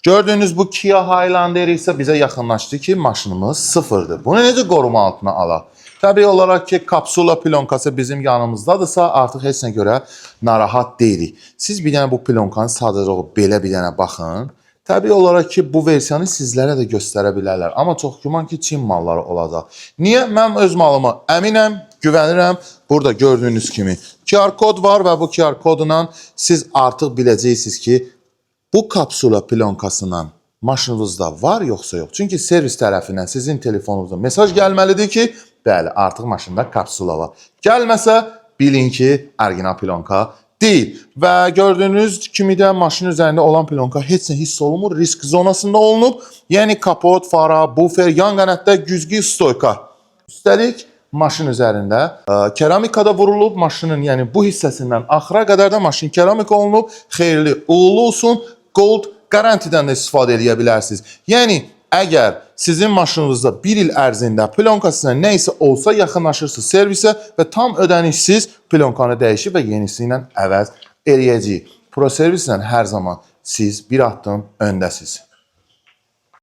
Gördüğünüz bu Kia Highlander isə bizə yaxınlaşdı ki, maşınımız sıfırdır. Bunu necə qoruma altına alaq? Təbii olaraq ki, kapsula plonkası bizim yanımızdadırsa, artıq heç nə görə narahat deyilik. Siz bir dənə bu plonkanı sadəcə o belə bir dənə baxın. Təbii olaraq ki, bu versiyanı sizlərə də göstərə bilərlər. Amma çox güman ki, Çin malları olacaq. Niyə? Mən öz malıma əminəm, güvənirəm. Burada gördüyünüz kimi QR kod var və bu QR kodla siz artıq biləcəksiniz ki, bu kapsula plonkasından maşınınızda var yoxsa yox. Çünki servis tərəfindən sizin telefonunuzda mesaj gəlməlidir ki, bəli, artıq maşında kapsula var. Gəlməsə, bilin ki, orijinal plonka deyil. Və gördüyünüz kimi də maşın üzərində olan plonka heç nə hiss olunmur, risk zonasında olunub. Yəni kapot, fara, bufer, yan qanadda güzgü stoyka. Üstəlik, maşın üzərində keramikada vurulub, maşının yəni bu hissəsindən axıra qədər də maşın keramika olunub. Xeyirli, uğurlu olsun. Gold garantidən də istifadə edə bilərsiniz. Yəni, əgər sizin maşınınızda bir il ərzində plonkasına nə isə olsa yaxınlaşırsınız servisə və tam ödənişsiz plonkanı dəyişib və yenisi ilə əvəz eləyəcəyik. Pro servislə hər zaman siz bir addım öndəsiz.